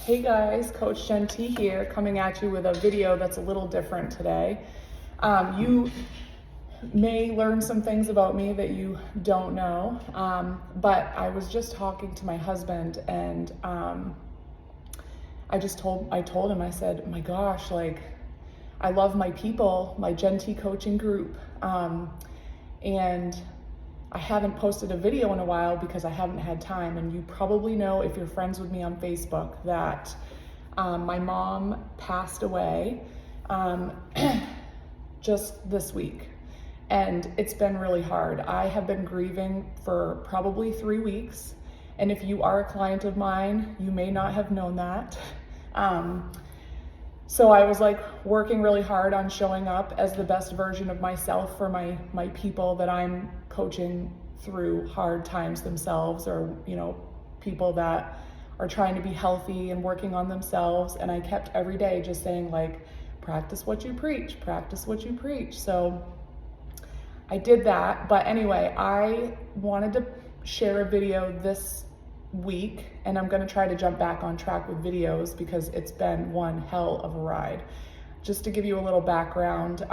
Hey guys, Coach Jen T here, coming at you with a video that's a little different today. You may learn some things about me that you don't know, but I was just talking to my husband, and I told him, I said, my gosh, like, I love my people, my Jen T coaching group, and I haven't posted a video in a while because I haven't had time. And you probably know, if you're friends with me on Facebook, that my mom passed away just this week. And it's been really hard. I have been grieving for probably 3 weeks. And if you are a client of mine, you may not have known that. So I was like working really hard on showing up as the best version of myself for my people that I'm coaching through hard times themselves, or, you know, people that are trying to be healthy and working on themselves. And I kept every day just saying, like, practice what you preach, practice what you preach. So I did that. But anyway, I wanted to share a video this week, and I'm going to try to jump back on track with videos because it's been one hell of a ride. Just to give you a little background,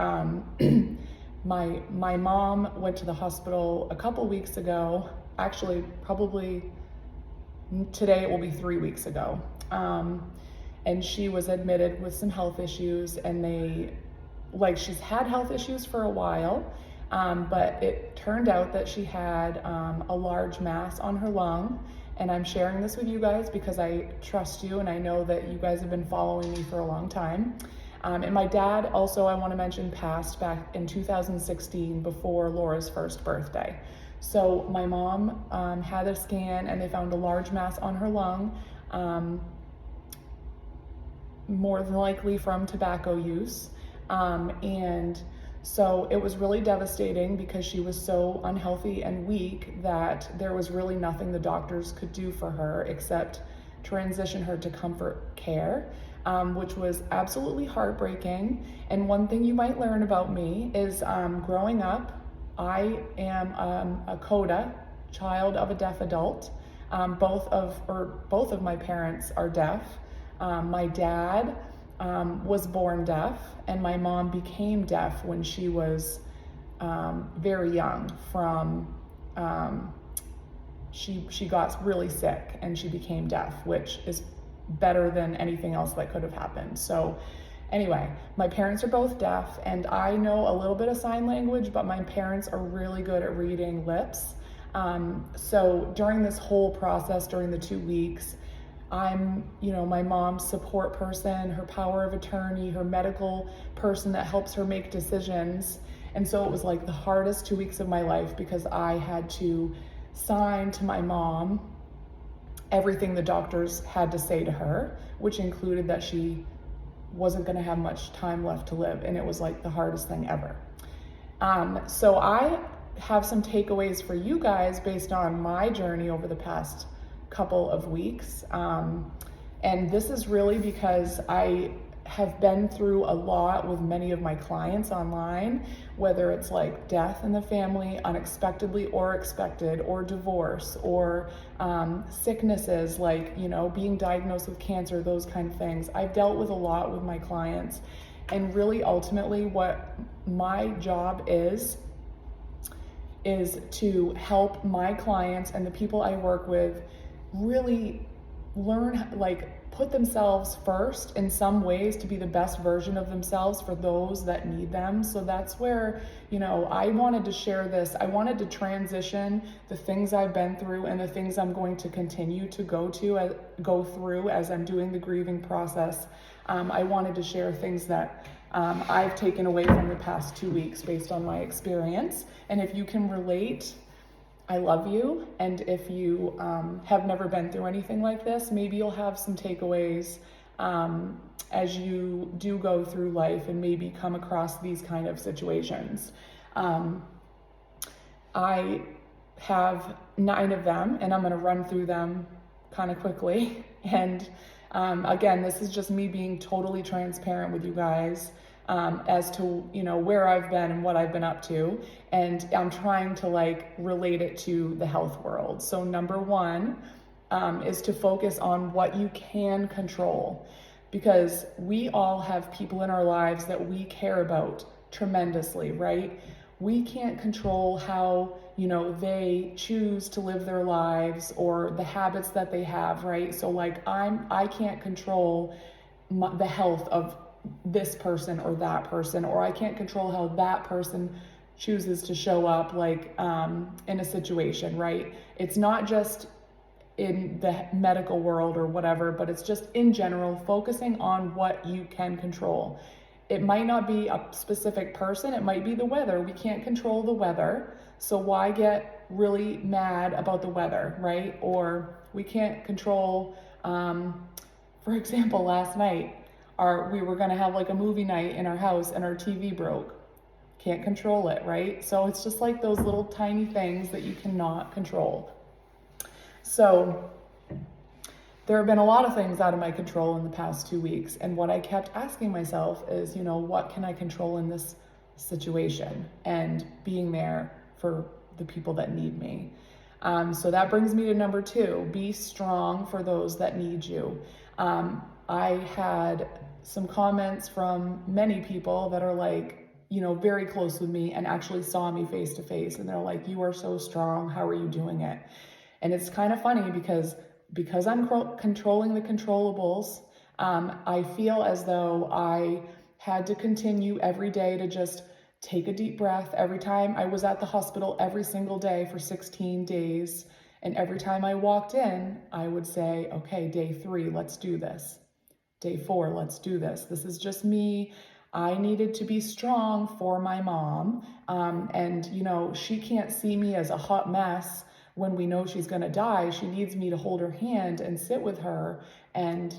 my mom went to the hospital a couple weeks ago. Actually, probably today it will be 3 weeks ago. And she was admitted with some health issues, and she's had health issues for a while, but it turned out that she had a large mass on her lung. And I'm sharing this with you guys because I trust you, and I know that you guys have been following me for a long time. And my dad also, I want to mention, passed back in 2016 before Laura's first birthday. So my mom had a scan, and they found a large mass on her lung, more than likely from tobacco use. And so it was really devastating because she was so unhealthy and weak that there was really nothing the doctors could do for her except transition her to comfort care, which was absolutely heartbreaking. And one thing you might learn about me is growing up, I am a CODA, child of a deaf adult. Both of my parents are deaf. My dad was born deaf, and my mom became deaf when she was very young. She got really sick and she became deaf, which is better than anything else that could have happened. So anyway, my parents are both deaf, and I know a little bit of sign language, but my parents are really good at reading lips. So during this whole process, during the 2 weeks, I'm, my mom's support person, her power of attorney, her medical person that helps her make decisions. And so it was like the hardest 2 weeks of my life because I had to sign to my mom everything the doctors had to say to her, which included that she wasn't going to have much time left to live. And it was like the hardest thing ever. So I have some takeaways for you guys based on my journey over the past couple of weeks. And this is really because I have been through a lot with many of my clients online, whether it's like death in the family, unexpectedly or expected, or divorce, or sicknesses like, being diagnosed with cancer, those kind of things. I've dealt with a lot with my clients, and really ultimately what my job is to help my clients and the people I work with really learn, put themselves first in some ways to be the best version of themselves for those that need them. So that's where, I wanted to share this. I wanted to transition the things I've been through and the things I'm going to continue to go through as I'm doing the grieving process. I wanted to share things that I've taken away from the past 2 weeks based on my experience. And if you can relate, I love you. And if you have never been through anything like this, maybe you'll have some takeaways as you do go through life and maybe come across these kind of situations. I have 9 of them, and I'm going to run through them kind of quickly. And again, this is just me being totally transparent with you guys. As to, where I've been and what I've been up to. And I'm trying to relate it to the health world. So number 1, is to focus on what you can control, because we all have people in our lives that we care about tremendously, right? We can't control how, they choose to live their lives or the habits that they have, right? So like I can't control the health of this person or that person, or I can't control how that person chooses to show up, like in a situation, right? It's not just in the medical world or whatever, but it's just in general, focusing on what you can control. It might not be a specific person, it might be the weather. We can't control the weather, so why get really mad about the weather, right? Or we can't control, for example, last night, we were gonna have like a movie night in our house and our TV broke. Can't control it, right? So it's just like those little tiny things that you cannot control. So there have been a lot of things out of my control in the past 2 weeks. And what I kept asking myself is, what can I control in this situation? And being there for the people that need me. So that brings me to number 2, be strong for those that need you. I had some comments from many people that are like, very close with me and actually saw me face to face. And they're like, you are so strong. How are you doing it? And it's kind of funny because I'm controlling the controllables, I feel as though I had to continue every day to just take a deep breath. Every time I was at the hospital every single day for 16 days. And every time I walked in, I would say, okay, day 3, let's do this. Day 4, let's do this. This is just me. I needed to be strong for my mom. And she can't see me as a hot mess when we know she's going to die. She needs me to hold her hand and sit with her and,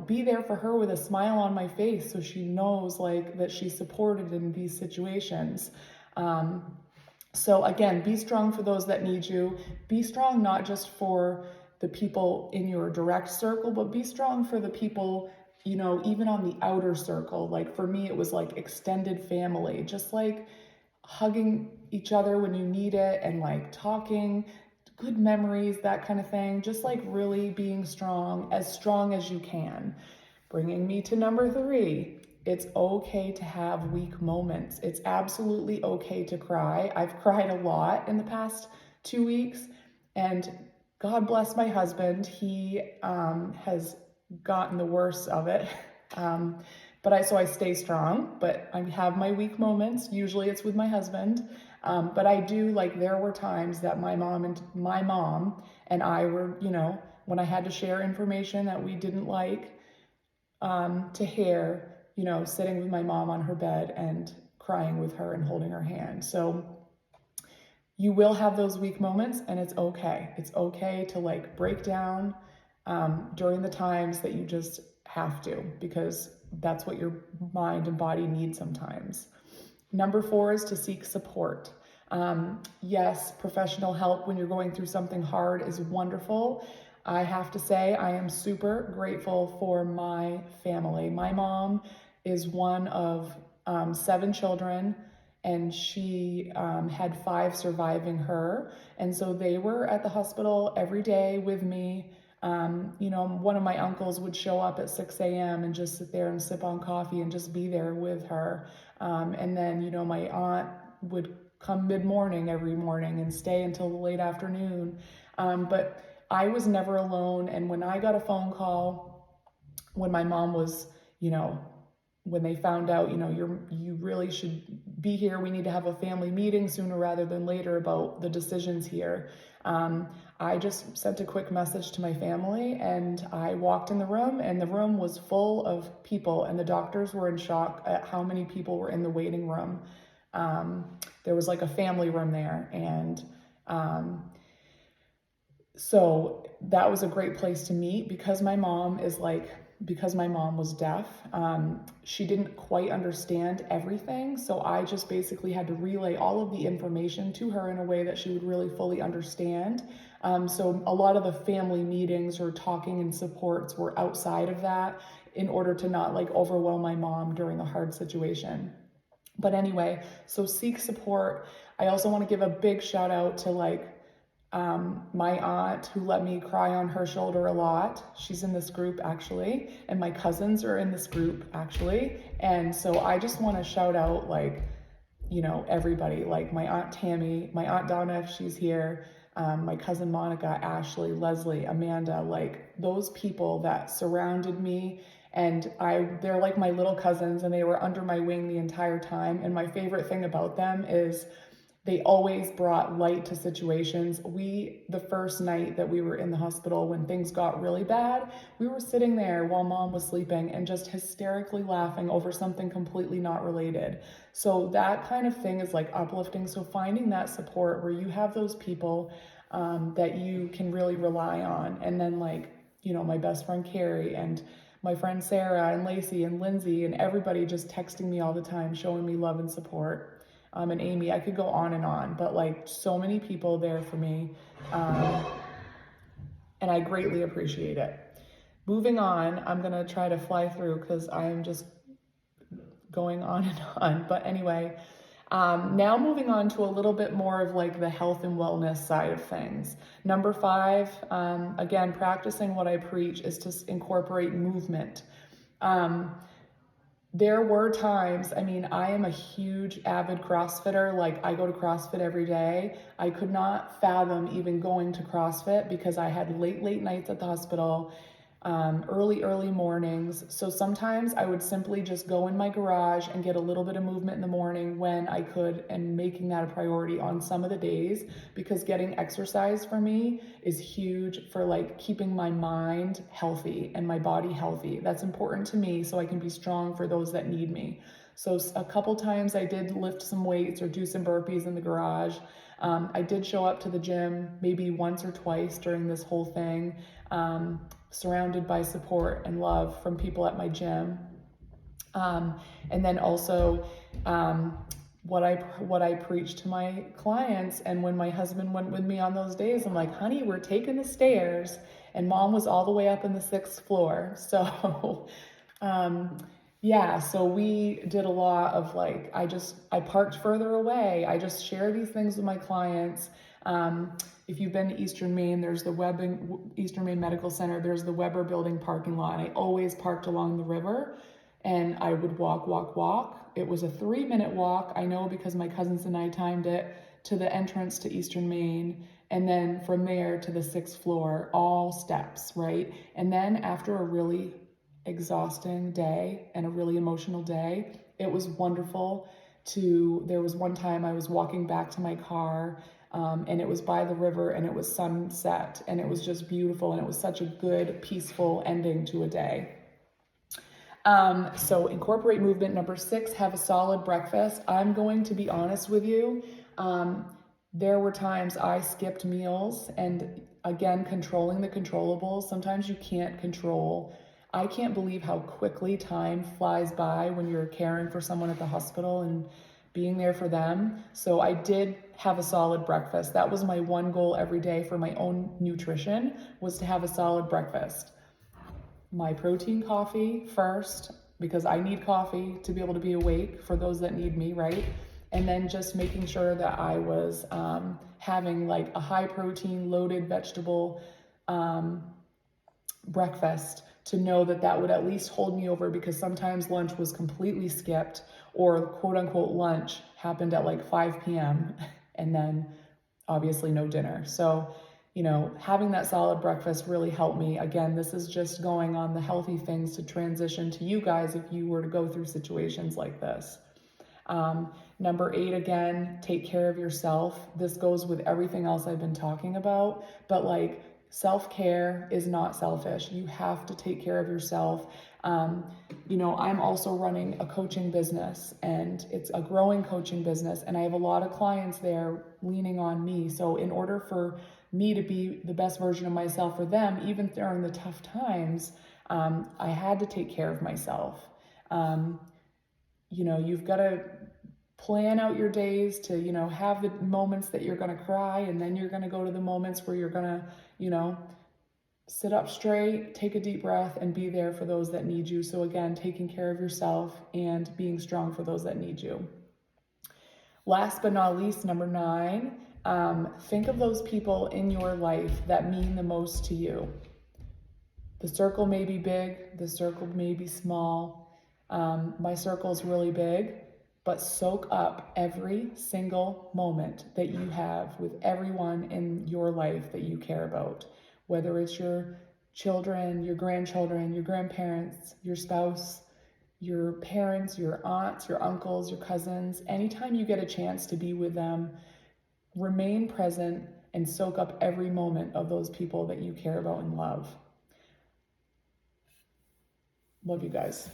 be there for her with a smile on my face so she knows like that she's supported in these situations. So again, be strong for those that need you. Be strong not just for the people in your direct circle, but be strong for the people, even on the outer circle. Like for me, it was like extended family, just like hugging each other when you need it and like talking, good memories, that kind of thing. Just like really being strong as you can. Bringing me to number 3, it's okay to have weak moments. It's absolutely okay to cry. I've cried a lot in the past 2 weeks, and God bless my husband. He has gotten the worst of it. So I stay strong, but I have my weak moments. Usually it's with my husband. But I do, like, there were times that my mom and I were, when I had to share information that we didn't like, to hear, sitting with my mom on her bed and crying with her and holding her hand. So you will have those weak moments, and it's okay. It's okay to like break down during the times that you just have to, because that's what your mind and body need sometimes. Number 4 is to seek support. Yes, professional help when you're going through something hard is wonderful. I have to say, I am super grateful for my family. My mom is one of 7 children, and she had 5 surviving her. And so they were at the hospital every day with me. One of my uncles would show up at 6 a.m. and just sit there and sip on coffee and just be there with her. And then, my aunt would come mid-morning every morning and stay until the late afternoon. But I was never alone. And when I got a phone call, when my mom was, when they found out, you really should be here, we need to have a family meeting sooner rather than later about the decisions here. I just sent a quick message to my family, and I walked in the room, and the room was full of people, and the doctors were in shock at how many people were in the waiting room. There was like a family room there, and so that was a great place to meet. Because my mom was deaf, she didn't quite understand everything. So I just basically had to relay all of the information to her in a way that she would really fully understand. So a lot of the family meetings or talking and supports were outside of that in order to not like overwhelm my mom during a hard situation. But anyway, so seek support. I also want to give a big shout out to like My aunt, who let me cry on her shoulder a lot, she's in this group actually, and my cousins are in this group actually. And so I just want to shout out, like, everybody, like my Aunt Tammy, my Aunt Donna, if she's here, my cousin Monica, Ashley, Leslie, Amanda, like those people that surrounded me. And they're like my little cousins, and they were under my wing the entire time. And my favorite thing about them is they always brought light to situations. The first night that we were in the hospital, when things got really bad, we were sitting there while mom was sleeping and just hysterically laughing over something completely not related. So that kind of thing is like uplifting. So finding that support where you have those people that you can really rely on. And then, like, my best friend Carrie and my friend Sarah and Lacey and Lindsay and everybody just texting me all the time, showing me love and support. And Amy, I could go on, but like so many people there for me. And I greatly appreciate it. Moving on, I'm gonna try to fly through because I am just going on and on. But anyway, now moving on to a little bit more of like the health and wellness side of things. Number 5, again, practicing what I preach is to incorporate movement. There were times, I am a huge avid CrossFitter. Like, I go to CrossFit every day. I could not fathom even going to CrossFit because I had late nights at the hospital, early mornings. So sometimes I would simply just go in my garage and get a little bit of movement in the morning when I could, and making that a priority on some of the days, because getting exercise for me is huge for like keeping my mind healthy and my body healthy. That's important to me so I can be strong for those that need me. So a couple times I did lift some weights or do some burpees in the garage. I did show up to the gym maybe once or twice during this whole thing, surrounded by support and love from people at my gym. And then also what I preach to my clients. And when my husband went with me on those days, I'm like, honey, we're taking the stairs. And mom was all the way up in the 6th floor. So yeah, so we did a lot of like, I parked further away. I just share these things with my clients. If you've been to Eastern Maine, there's the Eastern Maine Medical Center, there's the Weber Building parking lot. And I always parked along the river, and I would walk. It was a 3-minute walk, I know, because my cousins and I timed it, to the entrance to Eastern Maine. And then from there to the 6th floor, all steps, right? And then after a really exhausting day and a really emotional day, it was wonderful there was one time I was walking back to my car, and it was by the river, and it was sunset, and it was just beautiful, and it was such a good, peaceful ending to a day. So incorporate movement. Number 6, have a solid breakfast. I'm going to be honest with you. There were times I skipped meals, and again, controlling the controllables. Sometimes you can't control. I can't believe how quickly time flies by when you're caring for someone at the hospital and being there for them. So I did have a solid breakfast. That was my one goal every day for my own nutrition, was to have a solid breakfast. My protein coffee first, because I need coffee to be able to be awake for those that need me, right? And then just making sure that I was having like a high protein, loaded vegetable breakfast, to know that would at least hold me over, because sometimes lunch was completely skipped, or quote unquote lunch happened at like 5 p.m. and then obviously no dinner. So, having that solid breakfast really helped me. Again, this is just going on the healthy things to transition to you guys if you were to go through situations like this. Number 8, again, take care of yourself. This goes with everything else I've been talking about, but like, self-care is not selfish. You have to take care of yourself. I'm also running a coaching business, and it's a growing coaching business, and I have a lot of clients there leaning on me. So in order for me to be the best version of myself for them, even during the tough times, I had to take care of myself. You've got to plan out your days to, have the moments that you're going to cry, and then you're going to go to the moments where you're going to, sit up straight, take a deep breath, and be there for those that need you. So again, taking care of yourself and being strong for those that need you. Last but not least, number 9, Think of those people in your life that mean the most to you. The circle may be big, the circle may be small. My circle is really big, but soak up every single moment that you have with everyone in your life that you care about, whether it's your children, your grandchildren, your grandparents, your spouse, your parents, your aunts, your uncles, your cousins. Anytime you get a chance to be with them, remain present and soak up every moment of those people that you care about and love. Love you guys.